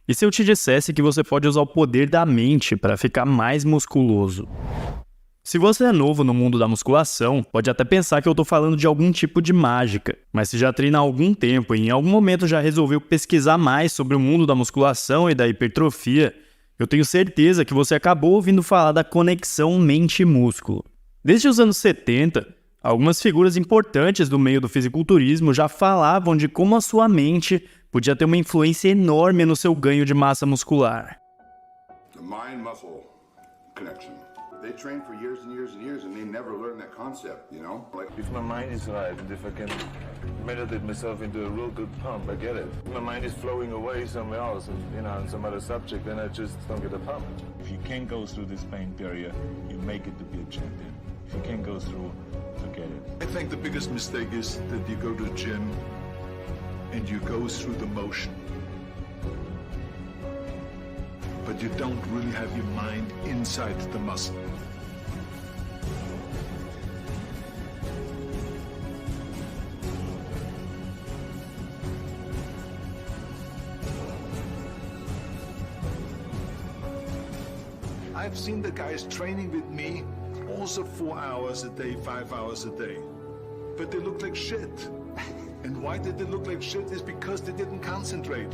E se eu te dissesse que você pode usar o poder da mente para ficar mais musculoso? Se você é novo no mundo da musculação, pode até pensar que eu estou falando de algum tipo de mágica, mas se já treina há algum tempo e em algum momento já resolveu pesquisar mais sobre o mundo da musculação e da hipertrofia, eu tenho certeza que você acabou ouvindo falar da conexão mente-músculo. Desde os anos 70, algumas figuras importantes do meio do fisiculturismo já falavam de como a sua mente podia ter uma influência enorme no seu ganho de massa muscular. The mind-muscle connection. They train for years and years and years and they never learn that concept, you know? Like, if my mind is right and if I can meditate myself into a real good pump, I get it. If my mind is flowing away somewhere else, and, on some other subject, then I just don't get a pump. If you can't go through this pain period, you make it to be a champion. If you can't go through, forget it. I think the biggest mistake is that you go to the gym and you go through the motion, but you don't really have your mind inside the muscle. I've seen the guys training with me also 4 hours a day, 5 hours a day, but they look like shit. And why did they look like shit is because they didn't concentrate.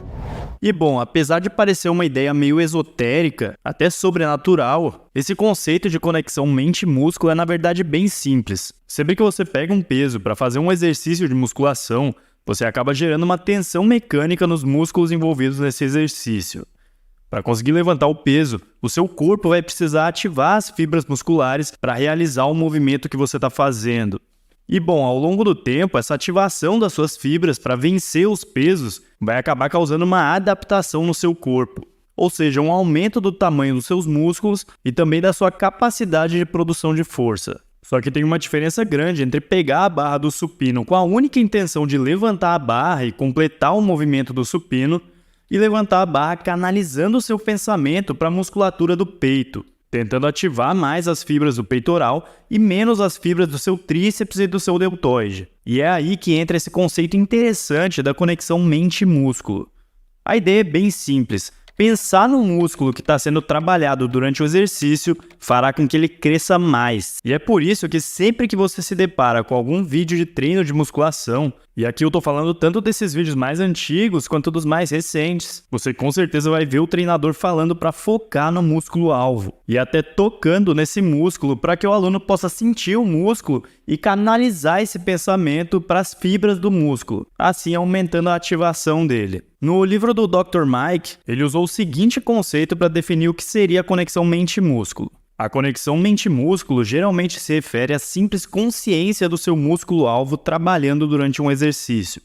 E bom, apesar de parecer uma ideia meio esotérica, até sobrenatural, esse conceito de conexão mente-músculo é na verdade bem simples. Sempre que você pega um peso para fazer um exercício de musculação, você acaba gerando uma tensão mecânica nos músculos envolvidos nesse exercício. Para conseguir levantar o peso, o seu corpo vai precisar ativar as fibras musculares para realizar o movimento que você está fazendo. E bom, ao longo do tempo, essa ativação das suas fibras para vencer os pesos vai acabar causando uma adaptação no seu corpo, ou seja, um aumento do tamanho dos seus músculos e também da sua capacidade de produção de força. Só que tem uma diferença grande entre pegar a barra do supino com a única intenção de levantar a barra e completar o movimento do supino e levantar a barra canalizando o seu pensamento para a musculatura do peito, tentando ativar mais as fibras do peitoral e menos as fibras do seu tríceps e do seu deltoide. E é aí que entra esse conceito interessante da conexão mente-músculo. A ideia é bem simples. Pensar no músculo que está sendo trabalhado durante o exercício fará com que ele cresça mais. E é por isso que sempre que você se depara com algum vídeo de treino de musculação, e aqui eu estou falando tanto desses vídeos mais antigos quanto dos mais recentes, você com certeza vai ver o treinador falando para focar no músculo-alvo e até tocando nesse músculo para que o aluno possa sentir o músculo e canalizar esse pensamento para as fibras do músculo, assim aumentando a ativação dele. No livro do Dr. Mike, ele usou o seguinte conceito para definir o que seria a conexão mente-músculo. A conexão mente-músculo geralmente se refere à simples consciência do seu músculo-alvo trabalhando durante um exercício.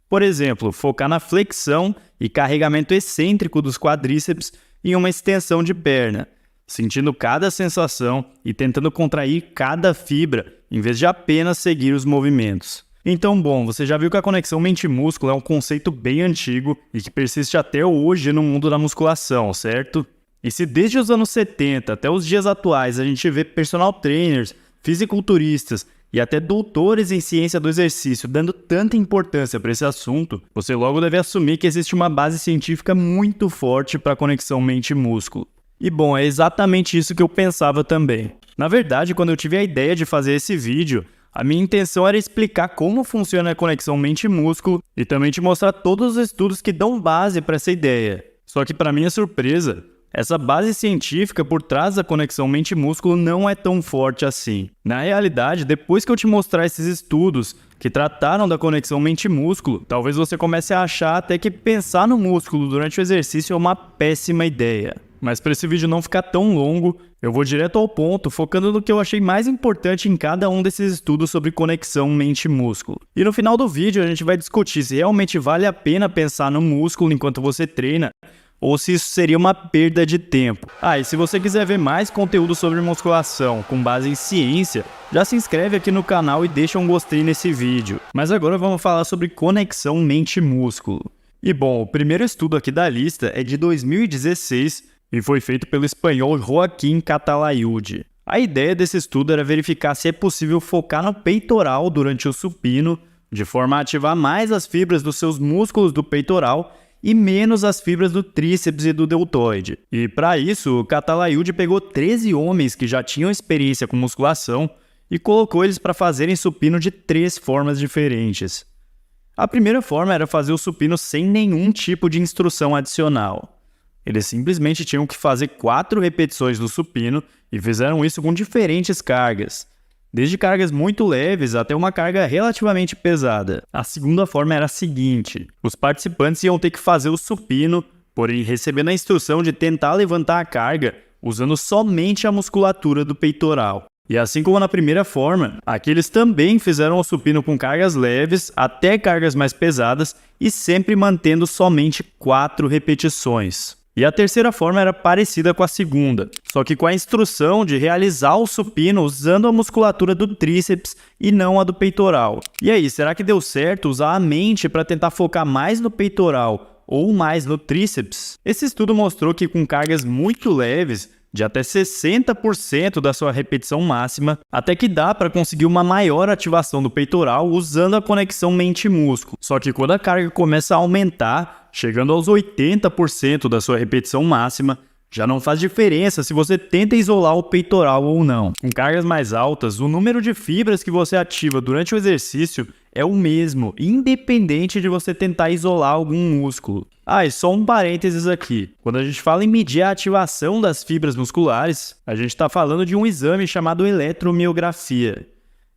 Por exemplo, focar na flexão e carregamento excêntrico dos quadríceps em uma extensão de perna, sentindo cada sensação e tentando contrair cada fibra, em vez de apenas seguir os movimentos. Então, bom, você já viu que a conexão mente-músculo é um conceito bem antigo e que persiste até hoje no mundo da musculação, certo? E se desde os anos 70 até os dias atuais a gente vê personal trainers, fisiculturistas e até doutores em ciência do exercício dando tanta importância para esse assunto, você logo deve assumir que existe uma base científica muito forte para a conexão mente-músculo. E bom, é exatamente isso que eu pensava também. Na verdade, quando eu tive a ideia de fazer esse vídeo, a minha intenção era explicar como funciona a conexão mente-músculo e também te mostrar todos os estudos que dão base para essa ideia. Só que, para minha surpresa, essa base científica por trás da conexão mente-músculo não é tão forte assim. Na realidade, depois que eu te mostrar esses estudos que trataram da conexão mente-músculo, talvez você comece a achar até que pensar no músculo durante o exercício é uma péssima ideia. Mas para esse vídeo não ficar tão longo, eu vou direto ao ponto, focando no que eu achei mais importante em cada um desses estudos sobre conexão mente-músculo. E no final do vídeo a gente vai discutir se realmente vale a pena pensar no músculo enquanto você treina, ou se isso seria uma perda de tempo. E se você quiser ver mais conteúdo sobre musculação com base em ciência, já se inscreve aqui no canal e deixa um gostei nesse vídeo. Mas agora vamos falar sobre conexão mente-músculo. E bom, o primeiro estudo aqui da lista é de 2016 e foi feito pelo espanhol Joaquim Catalayud. A ideia desse estudo era verificar se é possível focar no peitoral durante o supino, de forma a ativar mais as fibras dos seus músculos do peitoral e menos as fibras do tríceps e do deltoide. E para isso, o Katalayud pegou 13 homens que já tinham experiência com musculação e colocou eles para fazerem supino de 3 formas diferentes. A primeira forma era fazer o supino sem nenhum tipo de instrução adicional. Eles simplesmente tinham que fazer 4 repetições do supino e fizeram isso com diferentes cargas, desde cargas muito leves até uma carga relativamente pesada. A segunda forma era a seguinte: os participantes iam ter que fazer o supino, porém recebendo a instrução de tentar levantar a carga usando somente a musculatura do peitoral. E assim como na primeira forma, aqui eles também fizeram o supino com cargas leves até cargas mais pesadas e sempre mantendo somente 4 repetições. E a terceira forma era parecida com a segunda, só que com a instrução de realizar o supino usando a musculatura do tríceps e não a do peitoral. E aí, será que deu certo usar a mente para tentar focar mais no peitoral ou mais no tríceps? Esse estudo mostrou que com cargas muito leves, de até 60% da sua repetição máxima, até que dá para conseguir uma maior ativação do peitoral usando a conexão mente-músculo. Só que quando a carga começa a aumentar, chegando aos 80% da sua repetição máxima, já não faz diferença se você tenta isolar o peitoral ou não. Com cargas mais altas, o número de fibras que você ativa durante o exercício é o mesmo, independente de você tentar isolar algum músculo. E só um parênteses aqui. Quando a gente fala em medir a ativação das fibras musculares, a gente está falando de um exame chamado eletromiografia.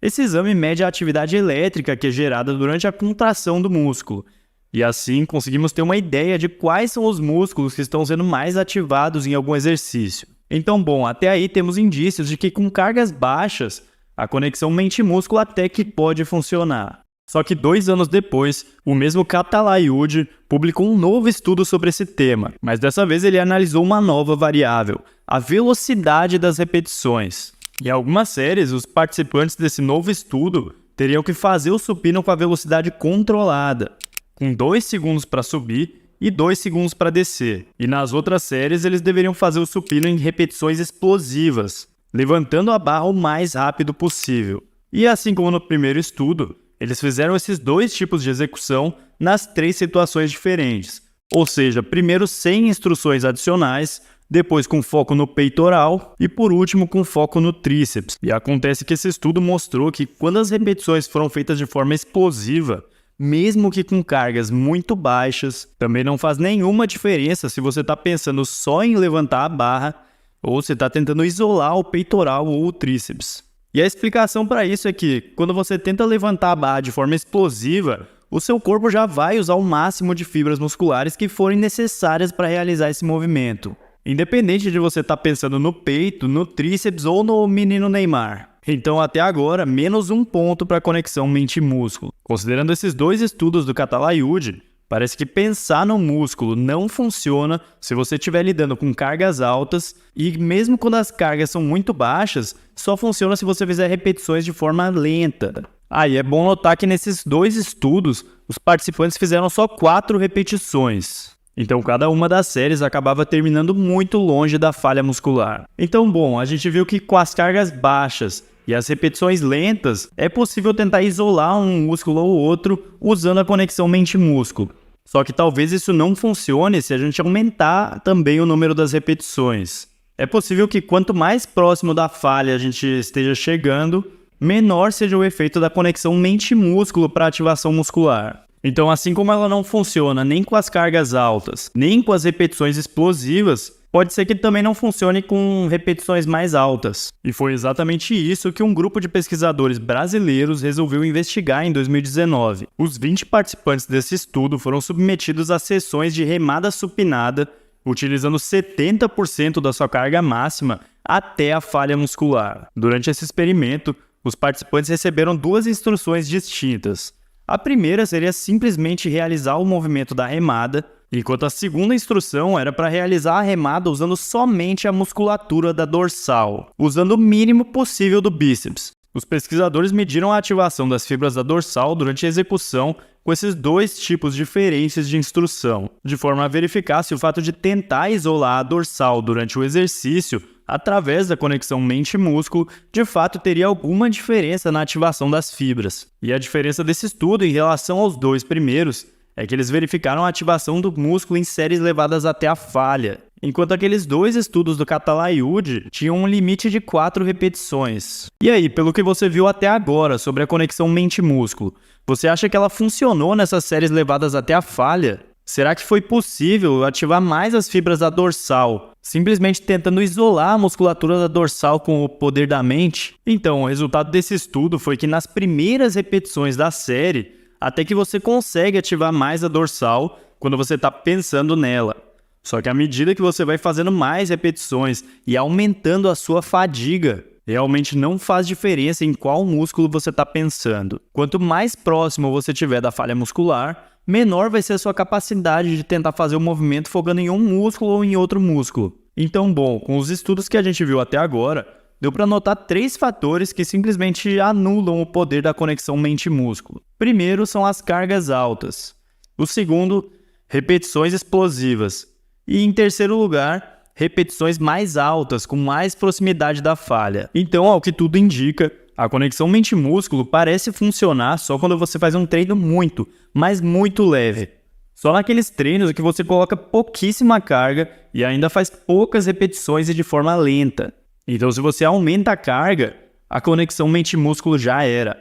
Esse exame mede a atividade elétrica que é gerada durante a contração do músculo. E assim conseguimos ter uma ideia de quais são os músculos que estão sendo mais ativados em algum exercício. Então, bom, até aí temos indícios de que com cargas baixas, a conexão mente-músculo até que pode funcionar. Só que 2 anos depois, o mesmo Katalayud publicou um novo estudo sobre esse tema, mas dessa vez ele analisou uma nova variável, a velocidade das repetições. Em algumas séries, os participantes desse novo estudo teriam que fazer o supino com a velocidade controlada, com 2 segundos para subir e 2 segundos para descer. E nas outras séries, eles deveriam fazer o supino em repetições explosivas, levantando a barra o mais rápido possível. E assim como no primeiro estudo, eles fizeram esses 2 tipos de execução nas 3 situações diferentes. Ou seja, primeiro sem instruções adicionais, depois com foco no peitoral e por último com foco no tríceps. E acontece que esse estudo mostrou que quando as repetições foram feitas de forma explosiva, mesmo que com cargas muito baixas, também não faz nenhuma diferença se você está pensando só em levantar a barra ou se está tentando isolar o peitoral ou o tríceps. E a explicação para isso é que, quando você tenta levantar a barra de forma explosiva, o seu corpo já vai usar o máximo de fibras musculares que forem necessárias para realizar esse movimento, independente de você estar pensando no peito, no tríceps ou no menino Neymar. Então, até agora, menos 1 ponto para a conexão mente-músculo. Considerando esses 2 estudos do Katalayud, parece que pensar no músculo não funciona se você estiver lidando com cargas altas e mesmo quando as cargas são muito baixas, só funciona se você fizer repetições de forma lenta. E é bom notar que nesses 2 estudos, os participantes fizeram só 4 repetições. Então cada uma das séries acabava terminando muito longe da falha muscular. Então, bom, a gente viu que com as cargas baixas e as repetições lentas, é possível tentar isolar um músculo ou outro usando a conexão mente-músculo. Só que talvez isso não funcione se a gente aumentar também o número das repetições. É possível que quanto mais próximo da falha a gente esteja chegando, menor seja o efeito da conexão mente-músculo para ativação muscular. Então, assim como ela não funciona nem com as cargas altas, nem com as repetições explosivas, pode ser que também não funcione com repetições mais altas. E foi exatamente isso que um grupo de pesquisadores brasileiros resolveu investigar em 2019. Os 20 participantes desse estudo foram submetidos a sessões de remada supinada, utilizando 70% da sua carga máxima até a falha muscular. Durante esse experimento, os participantes receberam 2 instruções distintas. A primeira seria simplesmente realizar o movimento da remada, enquanto a segunda instrução era para realizar a remada usando somente a musculatura da dorsal, usando o mínimo possível do bíceps. Os pesquisadores mediram a ativação das fibras da dorsal durante a execução com esses 2 tipos diferentes de instrução, de forma a verificar se o fato de tentar isolar a dorsal durante o exercício através da conexão mente-músculo, de fato teria alguma diferença na ativação das fibras. E a diferença desse estudo em relação aos 2 primeiros é que eles verificaram a ativação do músculo em séries levadas até a falha, enquanto aqueles 2 estudos do Catalayud tinham um limite de 4 repetições. E aí, pelo que você viu até agora sobre a conexão mente-músculo, você acha que ela funcionou nessas séries levadas até a falha? Será que foi possível ativar mais as fibras da dorsal, simplesmente tentando isolar a musculatura da dorsal com o poder da mente? Então, o resultado desse estudo foi que nas primeiras repetições da série, até que você consegue ativar mais a dorsal quando você está pensando nela. Só que à medida que você vai fazendo mais repetições e aumentando a sua fadiga, realmente não faz diferença em qual músculo você está pensando. Quanto mais próximo você estiver da falha muscular, menor vai ser a sua capacidade de tentar fazer o movimento focando em um músculo ou em outro músculo. Então, bom, com os estudos que a gente viu até agora, deu para notar 3 fatores que simplesmente anulam o poder da conexão mente-músculo. Primeiro são as cargas altas. O segundo, repetições explosivas. E em terceiro lugar, repetições mais altas, com mais proximidade da falha. Então, ao que tudo indica, a conexão mente-músculo parece funcionar só quando você faz um treino muito, mas muito leve. Só naqueles treinos que você coloca pouquíssima carga e ainda faz poucas repetições e de forma lenta. Então, se você aumenta a carga, a conexão mente-músculo já era.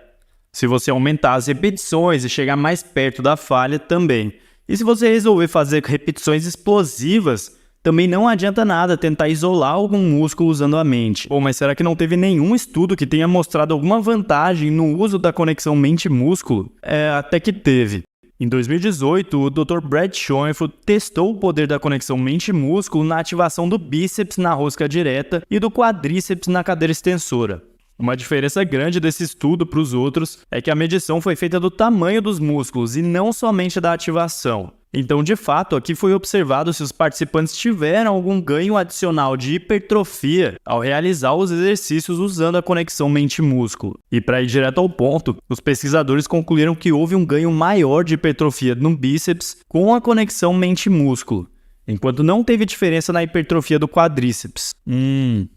Se você aumentar as repetições e chegar mais perto da falha, também. E se você resolver fazer repetições explosivas, também não adianta nada tentar isolar algum músculo usando a mente. Bom, mas será que não teve nenhum estudo que tenha mostrado alguma vantagem no uso da conexão mente-músculo? Até que teve. Em 2018, o Dr. Brad Schoenfeld testou o poder da conexão mente-músculo na ativação do bíceps na rosca direta e do quadríceps na cadeira extensora. Uma diferença grande desse estudo para os outros é que a medição foi feita do tamanho dos músculos e não somente da ativação. Então, de fato, aqui foi observado se os participantes tiveram algum ganho adicional de hipertrofia ao realizar os exercícios usando a conexão mente-músculo. E para ir direto ao ponto, os pesquisadores concluíram que houve um ganho maior de hipertrofia no bíceps com a conexão mente-músculo, enquanto não teve diferença na hipertrofia do quadríceps.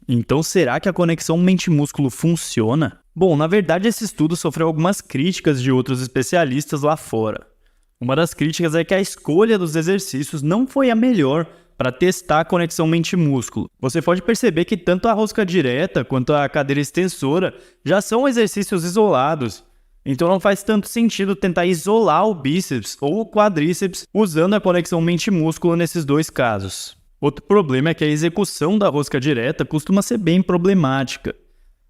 Então será que a conexão mente-músculo funciona? Bom, na verdade esse estudo sofreu algumas críticas de outros especialistas lá fora. Uma das críticas é que a escolha dos exercícios não foi a melhor para testar a conexão mente-músculo. Você pode perceber que tanto a rosca direta quanto a cadeira extensora já são exercícios isolados. Então não faz tanto sentido tentar isolar o bíceps ou o quadríceps usando a conexão mente-músculo nesses 2 casos. Outro problema é que a execução da rosca direta costuma ser bem problemática.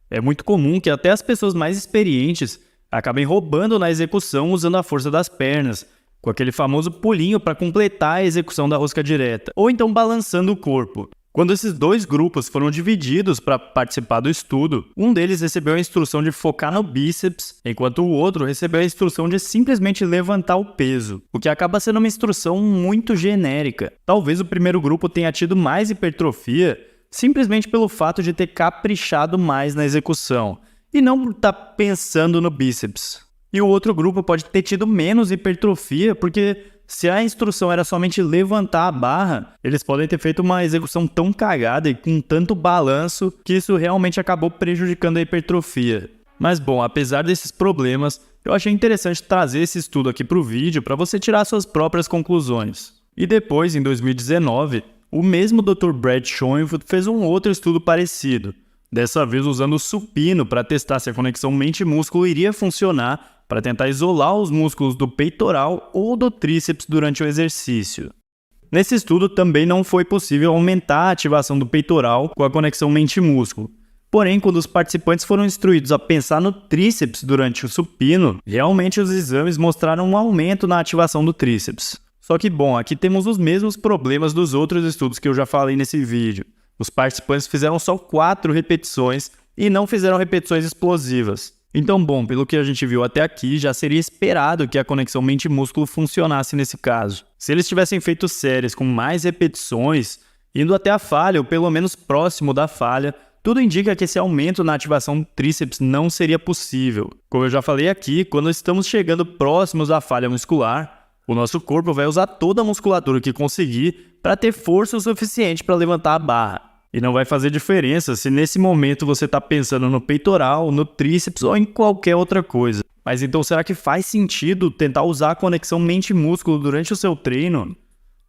É muito comum que até as pessoas mais experientes acabem roubando na execução usando a força das pernas, com aquele famoso pulinho para completar a execução da rosca direta, ou então balançando o corpo. Quando esses 2 grupos foram divididos para participar do estudo, um deles recebeu a instrução de focar no bíceps, enquanto o outro recebeu a instrução de simplesmente levantar o peso, o que acaba sendo uma instrução muito genérica. Talvez o primeiro grupo tenha tido mais hipertrofia simplesmente pelo fato de ter caprichado mais na execução, e não por estar pensando no bíceps. E o outro grupo pode ter tido menos hipertrofia, porque se a instrução era somente levantar a barra, eles podem ter feito uma execução tão cagada e com tanto balanço que isso realmente acabou prejudicando a hipertrofia. Mas bom, apesar desses problemas, eu achei interessante trazer esse estudo aqui para o vídeo para você tirar suas próprias conclusões. E depois, em 2019, o mesmo Dr. Brad Schoenfeld fez um outro estudo parecido, dessa vez usando o supino para testar se a conexão mente-músculo iria funcionar para tentar isolar os músculos do peitoral ou do tríceps durante o exercício. Nesse estudo também não foi possível aumentar a ativação do peitoral com a conexão mente-músculo. Porém, quando os participantes foram instruídos a pensar no tríceps durante o supino, realmente os exames mostraram um aumento na ativação do tríceps. Só que, bom, aqui temos os mesmos problemas dos outros estudos que eu já falei nesse vídeo. Os participantes fizeram só 4 repetições e não fizeram repetições explosivas. Então, bom, pelo que a gente viu até aqui, já seria esperado que a conexão mente-músculo funcionasse nesse caso. Se eles tivessem feito séries com mais repetições, indo até a falha ou pelo menos próximo da falha, tudo indica que esse aumento na ativação do tríceps não seria possível. Como eu já falei aqui, quando estamos chegando próximos da falha muscular, o nosso corpo vai usar toda a musculatura que conseguir para ter força o suficiente para levantar a barra. E não vai fazer diferença se nesse momento você está pensando no peitoral, no tríceps ou em qualquer outra coisa. Mas então será que faz sentido tentar usar a conexão mente-músculo durante o seu treino?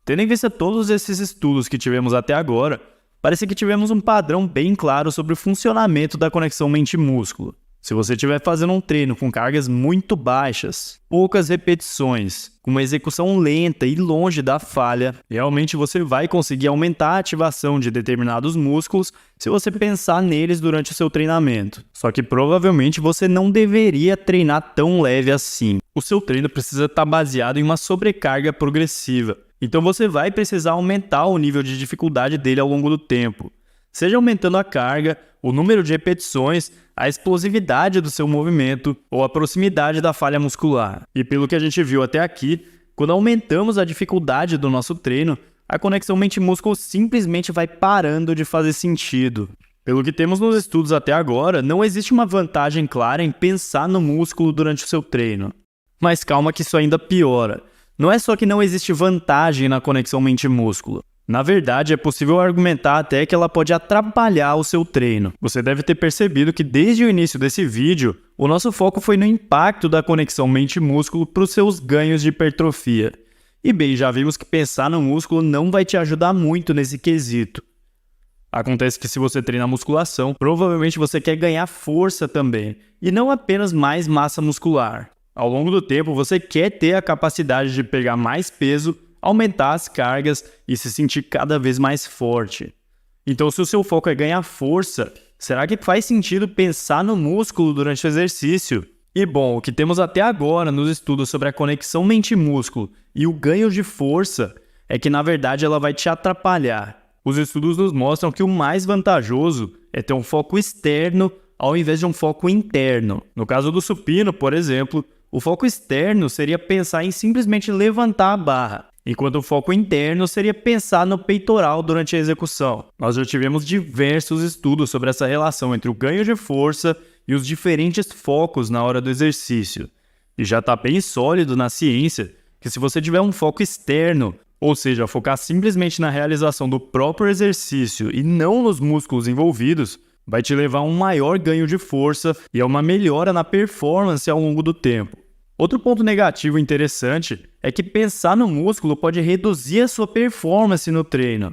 Tendo em vista todos esses estudos que tivemos até agora, parece que tivemos um padrão bem claro sobre o funcionamento da conexão mente-músculo. Se você estiver fazendo um treino com cargas muito baixas, poucas repetições, com uma execução lenta e longe da falha, realmente você vai conseguir aumentar a ativação de determinados músculos se você pensar neles durante o seu treinamento. Só que provavelmente você não deveria treinar tão leve assim. O seu treino precisa estar baseado em uma sobrecarga progressiva. Então você vai precisar aumentar o nível de dificuldade dele ao longo do tempo. Seja aumentando a carga, o número de repetições, a explosividade do seu movimento ou a proximidade da falha muscular. E pelo que a gente viu até aqui, quando aumentamos a dificuldade do nosso treino, a conexão mente-músculo simplesmente vai parando de fazer sentido. Pelo que temos nos estudos até agora, não existe uma vantagem clara em pensar no músculo durante o seu treino. Mas calma que isso ainda piora. Não é só que não existe vantagem na conexão mente-músculo. Na verdade, é possível argumentar até que ela pode atrapalhar o seu treino. Você deve ter percebido que desde o início desse vídeo, o nosso foco foi no impacto da conexão mente-músculo para os seus ganhos de hipertrofia. E bem, já vimos que pensar no músculo não vai te ajudar muito nesse quesito. Acontece que se você treina musculação, provavelmente você quer ganhar força também, e não apenas mais massa muscular. Ao longo do tempo, você quer ter a capacidade de pegar mais peso, aumentar as cargas e se sentir cada vez mais forte. Então, se o seu foco é ganhar força, será que faz sentido pensar no músculo durante o exercício? E bom, o que temos até agora nos estudos sobre a conexão mente-músculo e o ganho de força é que, na verdade, ela vai te atrapalhar. Os estudos nos mostram que o mais vantajoso é ter um foco externo ao invés de um foco interno. No caso do supino, por exemplo, o foco externo seria pensar em simplesmente levantar a barra, enquanto o foco interno seria pensar no peitoral durante a execução. Nós já tivemos diversos estudos sobre essa relação entre o ganho de força e os diferentes focos na hora do exercício. E já está bem sólido na ciência que se você tiver um foco externo, ou seja, focar simplesmente na realização do próprio exercício e não nos músculos envolvidos, vai te levar a um maior ganho de força e a uma melhora na performance ao longo do tempo. Outro ponto negativo interessante é que pensar no músculo pode reduzir a sua performance no treino.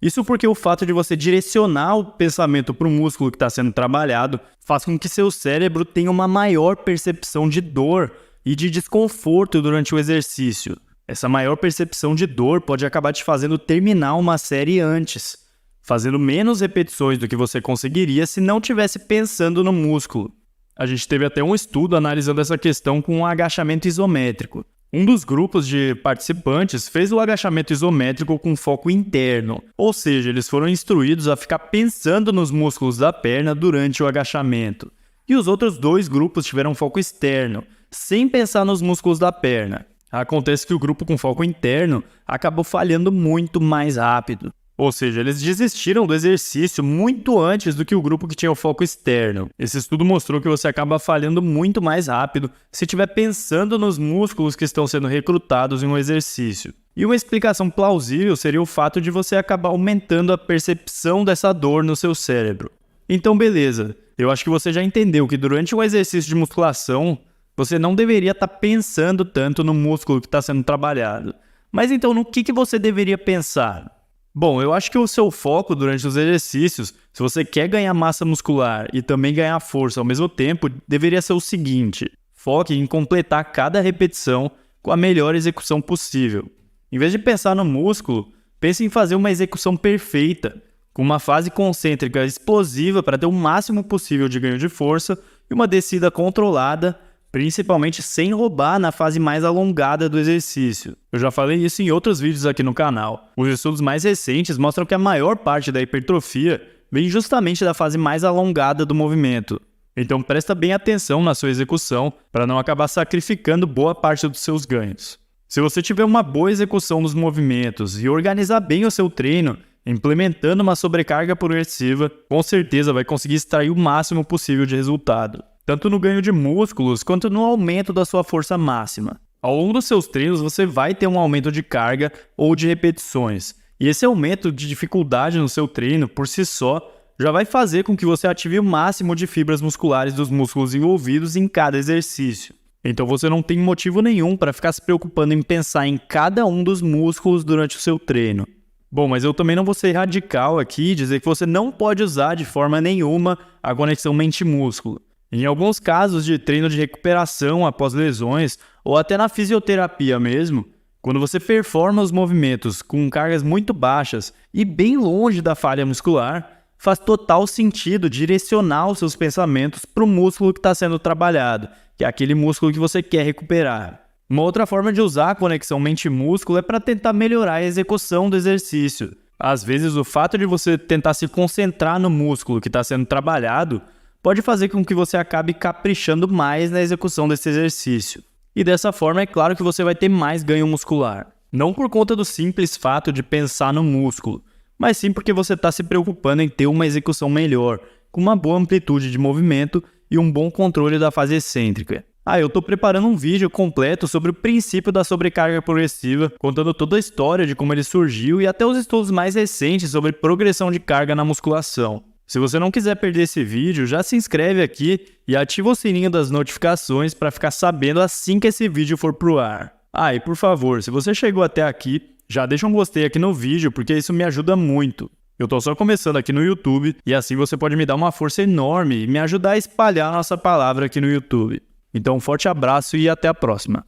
Isso porque o fato de você direcionar o pensamento para o músculo que está sendo trabalhado faz com que seu cérebro tenha uma maior percepção de dor e de desconforto durante o exercício. Essa maior percepção de dor pode acabar te fazendo terminar uma série antes, fazendo menos repetições do que você conseguiria se não estivesse pensando no músculo. A gente teve até um estudo analisando essa questão com um agachamento isométrico. Um dos grupos de participantes fez o agachamento isométrico com foco interno, ou seja, eles foram instruídos a ficar pensando nos músculos da perna durante o agachamento. E os outros dois grupos tiveram foco externo, sem pensar nos músculos da perna. Acontece que o grupo com foco interno acabou falhando muito mais rápido. Ou seja, eles desistiram do exercício muito antes do que o grupo que tinha o foco externo. Esse estudo mostrou que você acaba falhando muito mais rápido se estiver pensando nos músculos que estão sendo recrutados em um exercício. E uma explicação plausível seria o fato de você acabar aumentando a percepção dessa dor no seu cérebro. Então, beleza. Eu acho que você já entendeu que durante um exercício de musculação, você não deveria estar pensando tanto no músculo que está sendo trabalhado. Mas então, no que você deveria pensar? Bom, eu acho que o seu foco durante os exercícios, se você quer ganhar massa muscular e também ganhar força ao mesmo tempo, deveria ser o seguinte: foque em completar cada repetição com a melhor execução possível. Em vez de pensar no músculo, pense em fazer uma execução perfeita, com uma fase concêntrica explosiva para ter o máximo possível de ganho de força e uma descida controlada, principalmente sem roubar na fase mais alongada do exercício. Eu já falei isso em outros vídeos aqui no canal. Os estudos mais recentes mostram que a maior parte da hipertrofia vem justamente da fase mais alongada do movimento. Então presta bem atenção na sua execução para não acabar sacrificando boa parte dos seus ganhos. Se você tiver uma boa execução nos movimentos e organizar bem o seu treino, implementando uma sobrecarga progressiva, com certeza vai conseguir extrair o máximo possível de resultado, tanto no ganho de músculos quanto no aumento da sua força máxima. Ao longo dos seus treinos, você vai ter um aumento de carga ou de repetições. E esse aumento de dificuldade no seu treino, por si só, já vai fazer com que você ative o máximo de fibras musculares dos músculos envolvidos em cada exercício. Então você não tem motivo nenhum para ficar se preocupando em pensar em cada um dos músculos durante o seu treino. Bom, mas eu também não vou ser radical aqui e dizer que você não pode usar de forma nenhuma a conexão mente-músculo. Em alguns casos de treino de recuperação após lesões, ou até na fisioterapia mesmo, quando você performa os movimentos com cargas muito baixas e bem longe da falha muscular, faz total sentido direcionar os seus pensamentos para o músculo que está sendo trabalhado, que é aquele músculo que você quer recuperar. Uma outra forma de usar a conexão mente-músculo é para tentar melhorar a execução do exercício. Às vezes, o fato de você tentar se concentrar no músculo que está sendo trabalhado pode fazer com que você acabe caprichando mais na execução desse exercício. E dessa forma, é claro que você vai ter mais ganho muscular. Não por conta do simples fato de pensar no músculo, mas sim porque você está se preocupando em ter uma execução melhor, com uma boa amplitude de movimento e um bom controle da fase excêntrica. Eu estou preparando um vídeo completo sobre o princípio da sobrecarga progressiva, contando toda a história de como ele surgiu e até os estudos mais recentes sobre progressão de carga na musculação. Se você não quiser perder esse vídeo, já se inscreve aqui e ativa o sininho das notificações para ficar sabendo assim que esse vídeo for pro ar. E por favor, se você chegou até aqui, já deixa um gostei aqui no vídeo, porque isso me ajuda muito. Eu tô só começando aqui no YouTube e assim você pode me dar uma força enorme e me ajudar a espalhar a nossa palavra aqui no YouTube. Então um forte abraço e até a próxima.